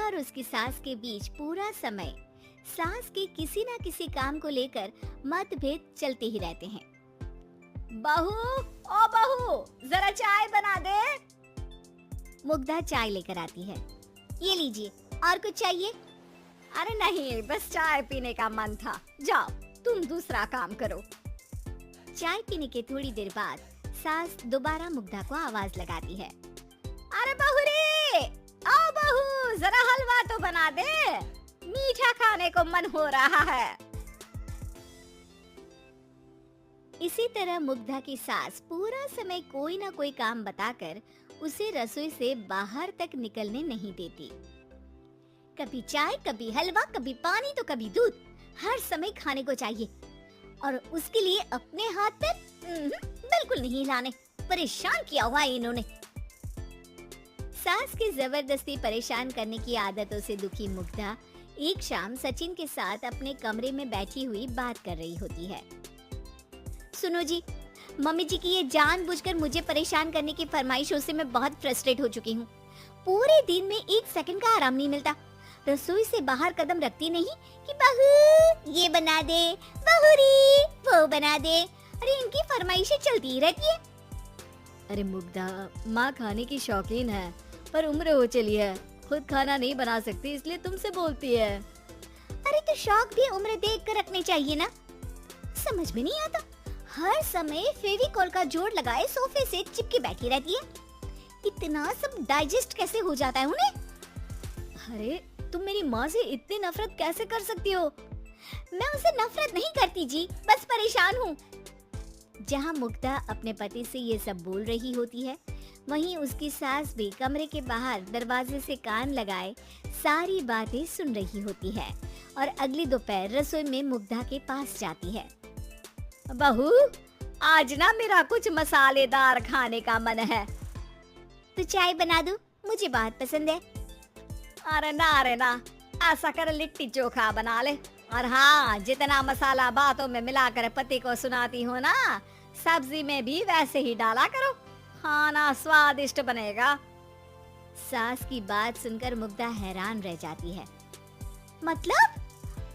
और उसकी सास के बीच पूरा समय सास के किसी ना किसी काम को लेकर मतभेद चलते ही रहते हैं। बहू, ओ बहू, जरा चाय बना दे। मुग्धा चाय लेकर आती है। ये लीजिए, और कुछ चाहिए? अरे नहीं, बस चाय पीने का मन था। जाओ, तुम दूसरा काम करो। चाय पीने के थोड़ी देर बाद सास दोबारा मुग्धा को आवाज लगाती है। अरे बहू रे, आओ बहू, जरा हलवा तो बना दे, मीठा खाने को मन हो रहा है। इसी तरह मुग्धा की सास पूरा समय कोई ना कोई काम बताकर उसे रसोई से बाहर तक निकलने नहीं देती। कभी चाय, कभी हलवा, कभी पानी तो कभी दूध, हर समय खाने को चाहिए और उसके लिए अपने हाथ पैर बिल्कुल नहीं हिलाने। परेशान किया हुआ है इन्होंने। सास की जबरदस्ती परेशान करने की आदतों से दुखी मुग्धा एक शाम सचिन के साथ अपने कमरे में बैठी हुई बात कर रही होती है। सुनो जी, मम्मी जी की ये जानबूझकर मुझे परेशान करने की फरमाइशों से मैं बहुत फ्रस्ट्रेट हो चुकी हूँ। पूरे दिन में एक सेकंड का आराम नहीं मिलता। रसोई से बाहर कदम रखती नहीं कि बहू ये बना दे, बहू री वो बना दे। अरे इनकी फरमाइशें चलती ही रहती है। अरे मुग्धा, माँ खाने की शौकीन है पर उम्र हो चली है, खुद खाना नहीं बना सकती इसलिए तुमसे बोलती है। अरे तो शौक भी उम्र देख कर रखने चाहिए ना। समझ में नहीं आता, हर समय फेविकॉल का जोड़ लगाए सोफे से चिपके बैठी रहती है। इतना सब डाइजेस्ट कैसे हो जाता है उन्हें? अरे तुम मेरी माँ से इतनी नफरत कैसे कर सकती हो? मैं उसे नफरत नहीं करती जी, बस परेशान हूँ। जहाँ मुग्धा अपने पति से ये सब बोल रही होती है, वहीं उसकी सास भी कमरे के बाहर दरवाजे से कान लगाए सारी बातें सुन रही होती है और अगली दोपहर रसोई में मुग्धा के पास जाती है। बहू, आज ना मेरा कुछ मसालेदार खाने का मन है। तो चाय बना दूं? मुझे बहुत पसंद है। अरे ना, ऐसा कर लिट्टी चोखा बना ले। और हाँ, जितना मसाला बातों में मिलाकर पति को सुनाती हो ना, सब्जी में भी वैसे ही डाला करो, खाना स्वादिष्ट बनेगा। सास की बात सुनकर मुग्धा हैरान रह जाती है। मतलब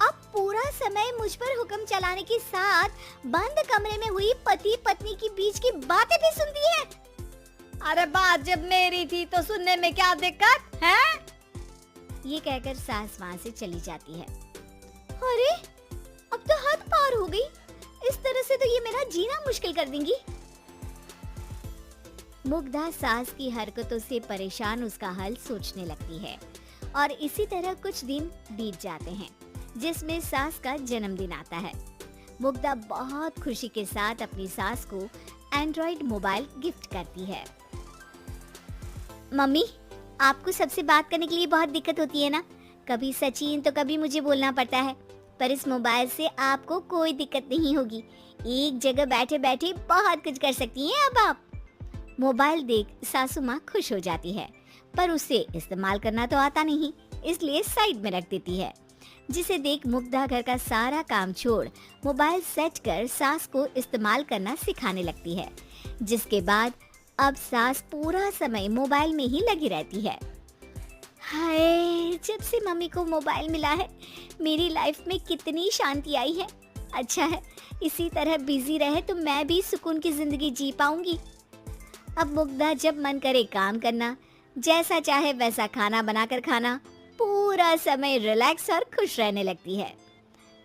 अब पूरा समय मुझ पर हुक्म चलाने के साथ बंद कमरे में हुई पति पत्नी की बीच की बातें भी सुनती है? अरे बात जब मेरी थी तो सुनने में क्या दिक्कत है? ये कहकर सास वहाँ से चली जाती है। अरे अब तो हद पार हो गई। इस तरह से तो ये मेरा जीना मुश्किल कर देंगी। मुग्धा सास की हरकतों से परेशान उसका हल सोचने लगती है और इसी तरह कुछ दिन बीत जाते हैं, जिसमें सास का जन्मदिन आता है। मुग्धा बहुत खुशी के साथ अपनी सास को एंड्रॉइड मोबाइल गिफ्ट करती है। मम्मी, आपको सबसे बात करने के लिए बहुत दिक्कत होती है ना? कभी सचिन तो कभी मुझे बोलना पड़ता है, पर इस मोबाइल से आपको कोई दिक्कत नहीं होगी। एक जगह बैठे बैठे बहुत कुछ कर सकती हैं अब आप। मोबाइल देख सासू माँ खुश हो जाती है, पर उसे इस्तेमाल करना तो आता नहीं, इसलिए साइड में रख देती है। जिसे देख मुग्धा घर का सारा काम छोड़ मोबाइल सेट कर सास को इस्तेमाल करना सिखाने लगती है, जिसके बाद अब सास पूरा समय मोबाइल में ही लगी रहती है। हाय, जब से मम्मी को मोबाइल मिला है मेरी लाइफ में कितनी शांति आई है। अच्छा है, इसी तरह बिजी रहे तो मैं भी सुकून की जिंदगी जी पाऊंगी। अब मुग्धा जब मन करे काम करना, जैसा चाहे वैसा खाना बनाकर खाना, पूरा समय रिलैक्स और खुश रहने लगती है।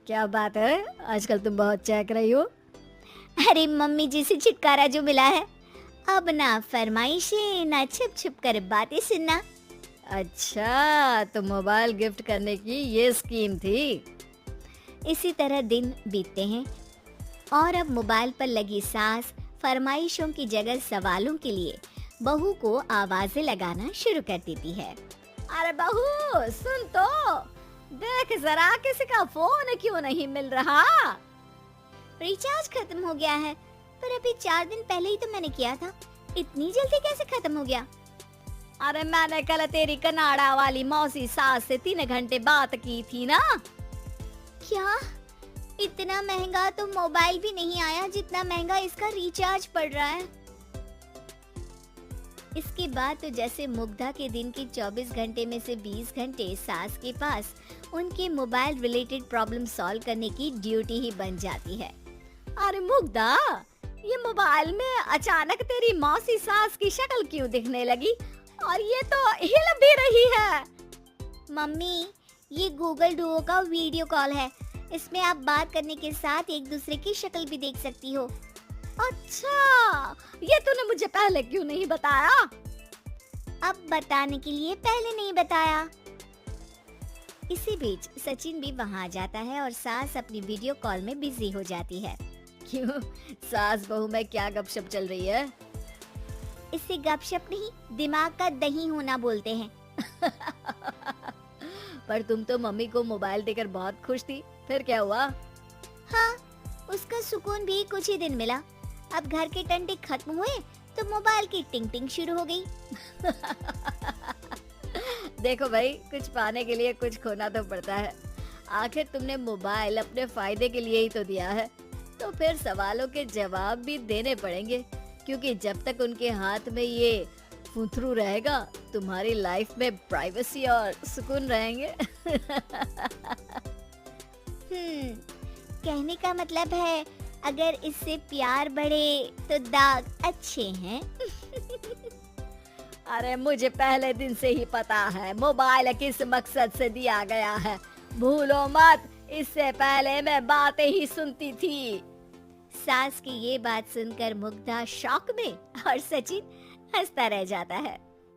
क्या बात है, आजकल तुम बहुत चहक रही हो। अरे मम्मी जी से छुटकारा जो मिला है, अब ना फरमाइशें ना छुप छुप कर बातें सुनना। अच्छा, तो मोबाइल गिफ्ट करने की ये स्कीम थी। इसी तरह दिन बीतते हैं और अब मोबाइल पर लगी सास फरमाइशों की जगह सवालों के लिए बहू को आवाजें लगाना शुरू कर देती है। अरे बहू सुन तो, देख जरा किसी का फोन क्यों नहीं मिल रहा? रिचार्ज खत्म हो गया है, पर अभी 4 दिन पहले ही तो मैंने किया था। इतनी जल्दी कैसे खत्म हो गया? अरे मैंने कल तेरी कनाडा वाली मौसी सास से 3 घंटे बात की थी ना। क्या? इतना महंगा तो मोबाइल भी नहीं आया जितना महंगा इसका रिचार्ज पड़ रहा है। इसके बाद तो जैसे मुग्धा के दिन के 24 घंटे में से 20 घंटे सास के पास उनके मोबाइल रिलेटेड प्रॉब्लम सॉल्व करने की ड्यूटी ही बन जाती है। अरे मुग्धा, ये मोबाइल में अचानक तेरी मौसी सास की शक्ल क्यों दिखने लगी और ये तो हिल भी रही है। मम्मी, ये गूगल डुओ का वीडियो कॉल है। इसमें आप बात करने के साथ एक दूसरे की शक्ल भी देख सकती हो। अच्छा, ये तूने मुझे पहले क्यों नहीं बताया? अब बताने के लिए पहले नहीं बताया। इसी बीच सचिन भी वहां जाता है और सास अपनी वीडियो कॉल में बिजी हो जाती है। क्यों, सास बहू में क्या गपशप चल रही है? इसे गपशप नहीं, दिमाग का दही होना बोलते हैं। पर तुम तो मम्मी को मोबाइल देकर बहुत खुश थी, फिर क्या हुआ? हाँ, उसका सुकून भी कुछ ही दिन मिला। अब घर के टंटे खत्म हुए तो मोबाइल की टिंग टिंग शुरू हो गई। देखो भाई, कुछ पाने के लिए कुछ खोना तो पड़ता है। आखिर तुमने मोबाइल अपने फायदे के लिए ही तो दिया है, तो फिर सवालों के जवाब भी देने पड़ेंगे, क्योंकि जब तक उनके हाथ में ये फुथरू रहेगा, तुम्हारी लाइफ में प्राइवेसी और सुकून रहेंगे। कहने का मतलब है अगर इससे प्यार बढ़े तो दाग अच्छे हैं। अरे मुझे पहले दिन से ही पता है मोबाइल किस मकसद से दिया गया है। भूलो मत, इससे पहले मैं बातें ही सुनती थी। सास की ये बात सुनकर मुग्धा शॉक में और सचिन हंसता रह जाता है।